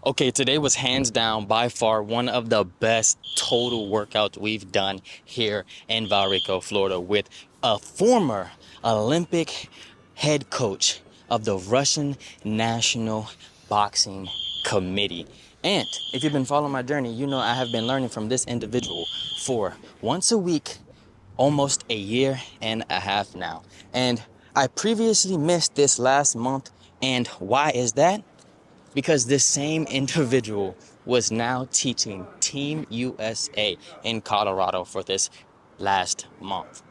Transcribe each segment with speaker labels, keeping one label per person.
Speaker 1: Okay, today was hands down by far one of the best total workouts we've done here in Valrico, Florida, with a former Olympic head coach of the Russian National Boxing Committee. And if you've been following my journey, you know I have been learning from this individual for once a week, almost a year and a half now. And I previously missed this last month. And why is that? Because this same individual was now teaching Team USA in Colorado for this last month.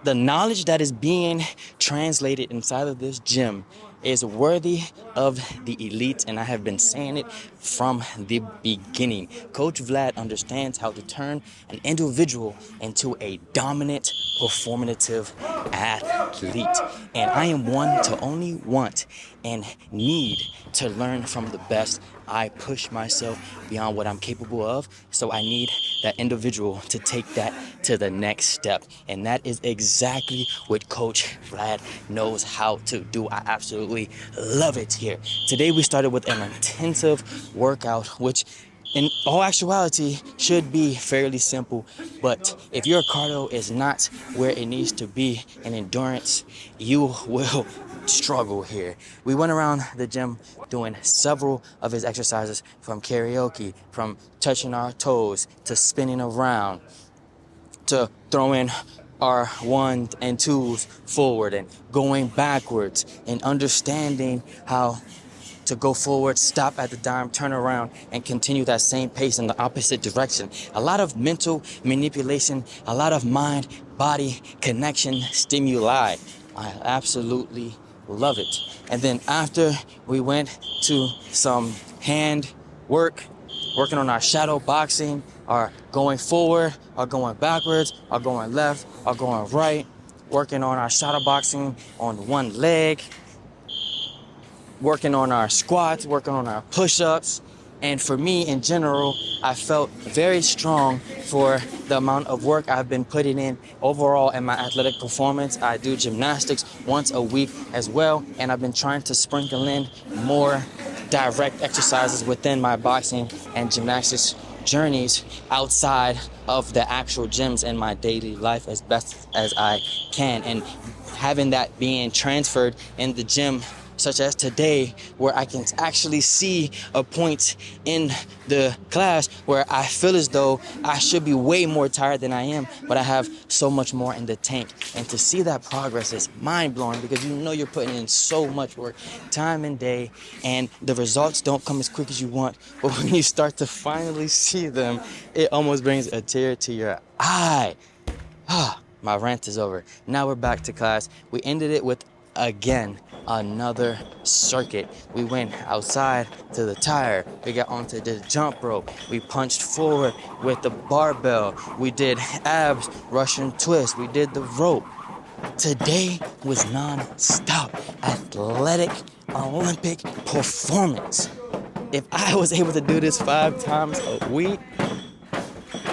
Speaker 1: The knowledge that is being translated inside of this gym is worthy of the elite, and I have been saying it from the beginning. Coach Vlad understands how to turn an individual into a dominant, performative athlete. And I am one to only want and need to learn from the best. I push myself beyond what I'm capable of, so I need that individual to take that to the next step. And that is exactly what Coach Vlad knows how to do. I absolutely love it here. Today we started with an intensive workout, which in all actuality should be fairly simple, but if your cardio is not where it needs to be in endurance, you will struggle here. We went around the gym doing several of his exercises, from karaoke, from touching our toes, to spinning around, to throwing our ones and twos forward and going backwards, and understanding how to go forward, stop at the dime, turn around, and continue that same pace in the opposite direction. A lot of mental manipulation, a lot of mind-body connection stimuli. I absolutely love it. And then after, we went to some hand work, working on our shadow boxing, our going forward, our going backwards, our going left, our going right, working on our shadow boxing on one leg, working on our squats, working on our push-ups. And for me in general, I felt very strong for the amount of work I've been putting in overall in my athletic performance. I do gymnastics once a week as well, and I've been trying to sprinkle in more direct exercises within my boxing and gymnastics journeys outside of the actual gyms in my daily life as best as I can. And having that being transferred in the gym, such as today, where I can actually see a point in the class where I feel as though I should be way more tired than I am, but I have so much more in the tank. And to see that progress is mind-blowing, because you know you're putting in so much work, time and day, and the results don't come as quick as you want. But when you start to finally see them, it almost brings a tear to your eye. My rant is over. Now we're back to class. We ended it with, again, another circuit. We went outside to the tire. We got onto the jump rope. We punched forward with the barbell. We did abs, Russian twist. We did the rope. Today was non-stop athletic Olympic performance. If I was able to do this 5 times a week,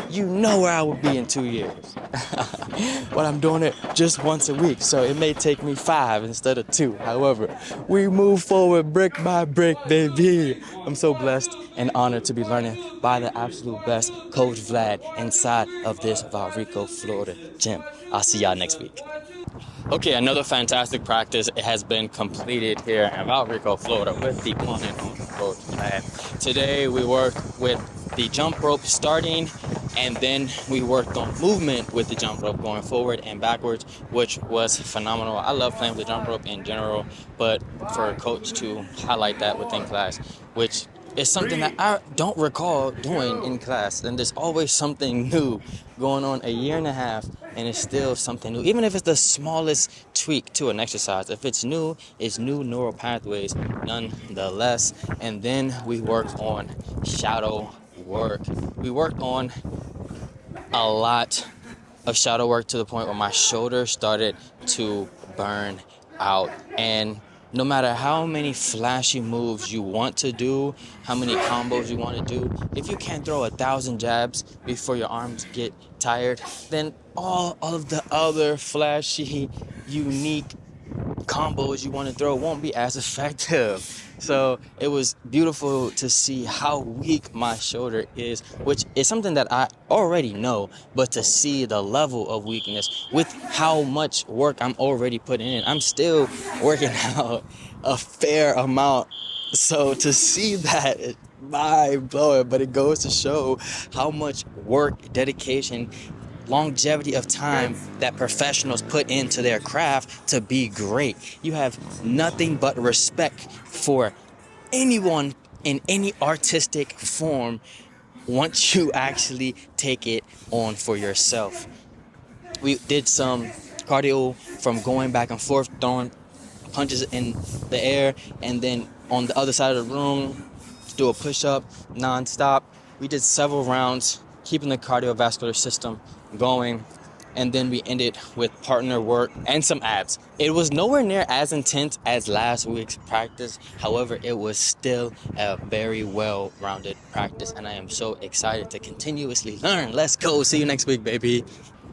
Speaker 1: you know where I would be in 2 years. But I'm doing it just once a week, so it may take me 5 instead of 2. However, we move forward brick by brick, baby. I'm so blessed and honored to be learning by the absolute best, Coach Vlad, inside of this Valrico, Florida gym. I'll see y'all next week. Okay, another fantastic practice has been completed here in Valrico, Florida, with the one and only Coach Vlad. Today we worked with the jump rope starting, and then we worked on movement with the jump rope going forward and backwards, which was phenomenal. I love playing with the jump rope in general, but for a coach to highlight that within class, which is something that I don't recall doing in class, and there's always something new going on a year and a half, and it's still something new, even if it's the smallest tweak to an exercise. If it's new, it's new neural pathways nonetheless. And then we worked on shadow work. We worked on a lot of shadow work to the point where my shoulder started to burn out. And no matter how many flashy moves you want to do, how many combos you want to do, if you can't throw 1,000 jabs before your arms get tired, then all of the other flashy, unique combos you want to throw won't be as effective. So it was beautiful to see how weak my shoulder is, which is something that I already know, but to see the level of weakness with how much work I'm already putting in. I'm still working out a fair amount. So to see that, it mind blowing, but it goes to show how much work, dedication, longevity of time that professionals put into their craft to be great. You have nothing but respect for anyone in any artistic form once you actually take it on for yourself. We did some cardio from going back and forth, throwing punches in the air, and then on the other side of the room, do a push-up non-stop. We did several rounds, keeping the cardiovascular system going, and then we ended with partner work and some abs. It was nowhere near as intense as last week's practice. However, it was still a very well-rounded practice, and I am so excited to continuously learn. Let's go. See you next week, baby.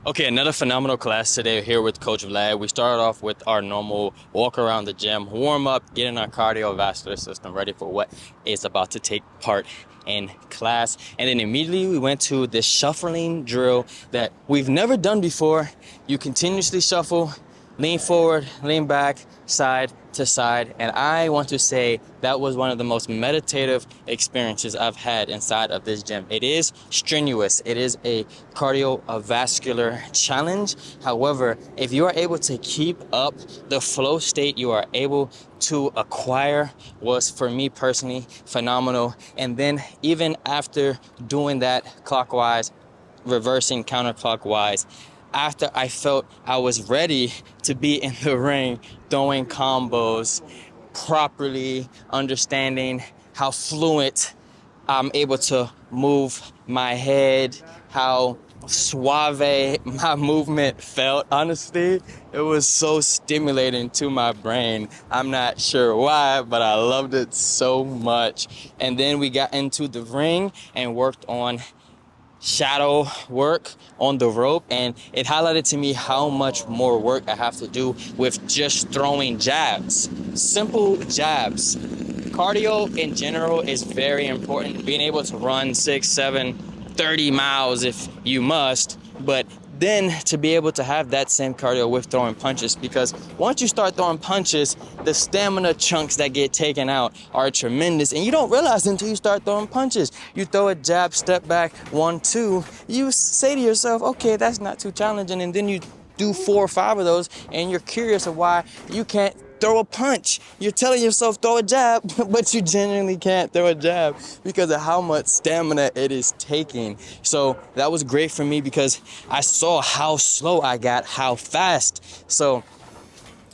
Speaker 1: Okay, another phenomenal class today here with Coach Vlad. We started off with our normal walk around the gym, warm up, getting our cardiovascular system ready for what is about to take part in class. And then immediately we went to this shuffling drill that we've never done before. You continuously shuffle, lean forward, lean back, side to side. And I want to say that was one of the most meditative experiences I've had inside of this gym. It is strenuous. It is a cardiovascular challenge. However, if you are able to keep up the flow state you are able to acquire was, for me personally, phenomenal. And then even after doing that clockwise, reversing counterclockwise, after I felt I was ready to be in the ring, throwing combos, properly understanding how fluent I'm able to move my head, how suave my movement felt. Honestly, it was so stimulating to my brain. I'm not sure why, but I loved it so much. And then we got into the ring and worked on shadow work on the rope, and it highlighted to me how much more work I have to do with just throwing jabs, simple jabs. Cardio in general is very important, being able to run 6, 7, 30 miles if you must, but then to be able to have that same cardio with throwing punches, because once you start throwing punches, the stamina chunks that get taken out are tremendous, and you don't realize until you start throwing punches. You throw a jab, step back, 1, 2, you say to yourself, okay, that's not too challenging, and then you do 4 or 5 of those, and you're curious of why you can't throw a punch. You're telling yourself throw a jab, but you genuinely can't throw a jab because of how much stamina it is taking. So that was great for me because I saw how slow I got, how fast. So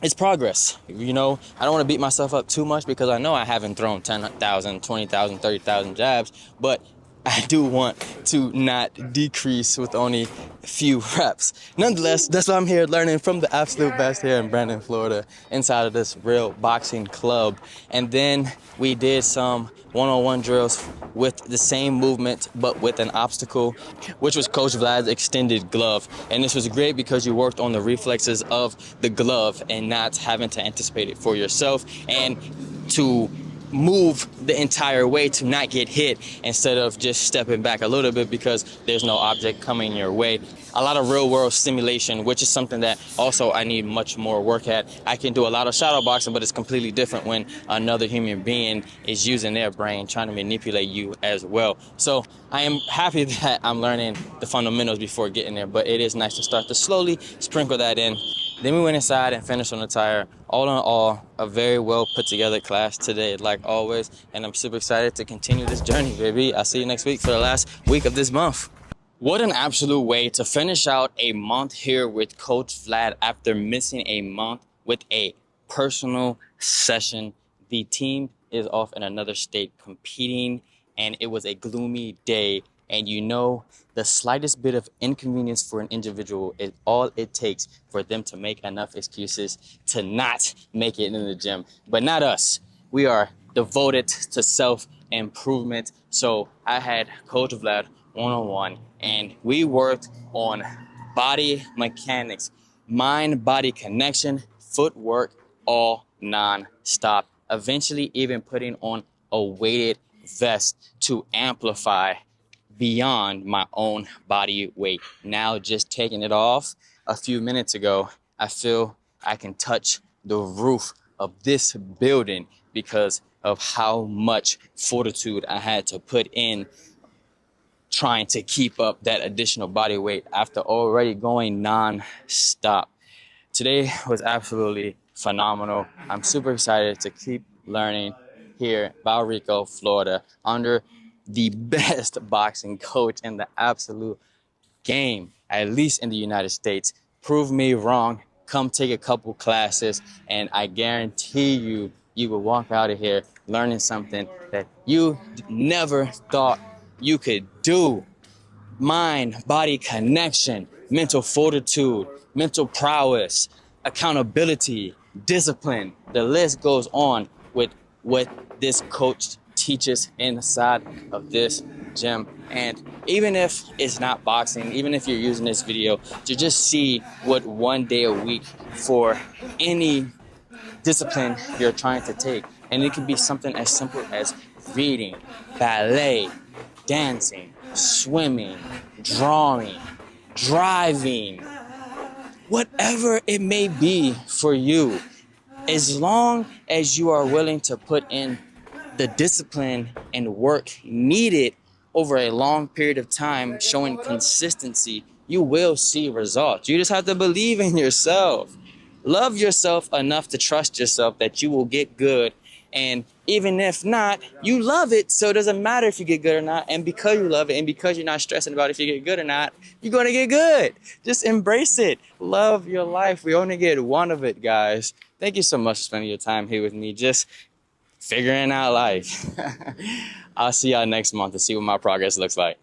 Speaker 1: it's progress. You know, I don't want to beat myself up too much because I know I haven't thrown 10,000, 20,000, 30,000 jabs, but I do want to not decrease with only a few reps. Nonetheless, that's why I'm here learning from the absolute best here in Brandon, Florida, inside of this real boxing club. And then we did some one-on-one drills with the same movement, but with an obstacle, which was Coach Vlad's extended glove. And this was great because you worked on the reflexes of the glove and not having to anticipate it for yourself, and to move the entire way to not get hit instead of just stepping back a little bit because there's no object coming your way. A lot of real world stimulation, which is something that also I need much more work at. I can do a lot of shadow boxing, but it's completely different when another human being is using their brain trying to manipulate you as well. So I am happy that I'm learning the fundamentals before getting there, but it is nice to start to slowly sprinkle that in. Then we went inside and finished on the tire. All in all, a very well put together class today, like always. And I'm super excited to continue this journey, baby. I'll see you next week for the last week of this month. What an absolute way to finish out a month here with Coach Vlad after missing a month with a personal session. The team is off in another state competing, and it was a gloomy day. And you know, the slightest bit of inconvenience for an individual is all it takes for them to make enough excuses to not make it in the gym. But not us. We are devoted to self-improvement. So I had Coach Vlad one-on-one, and we worked on body mechanics, mind-body connection, footwork, all non-stop, eventually even putting on a weighted vest to amplify beyond my own body weight. Now just taking it off a few minutes ago, I feel I can touch the roof of this building because of how much fortitude I had to put in trying to keep up that additional body weight after already going non-stop. Today was absolutely phenomenal. I'm super excited to keep learning here in Valrico, Florida, under the best boxing coach in the absolute game, at least in the United States. Prove me wrong. Come take a couple classes, and I guarantee you, you will walk out of here learning something that you never thought you could do. Mind-body connection, mental fortitude, mental prowess, accountability, discipline. The list goes on with what this coach teaches inside of this gym. And even if it's not boxing, even if you're using this video to just see what 1 day a week for any discipline you're trying to take, and it could be something as simple as reading, ballet, dancing, swimming, drawing, driving, whatever it may be for you, as long as you are willing to put in the discipline and work needed over a long period of time, showing consistency, you will see results. You just have to believe in yourself. Love yourself enough to trust yourself that you will get good. And even if not, you love it, so it doesn't matter if you get good or not. And because you love it and because you're not stressing about if you get good or not, you're going to get good. Just embrace it. Love your life. We only get one of it, guys. Thank you so much for spending your time here with me, just figuring out life. I'll see y'all next month to see what my progress looks like.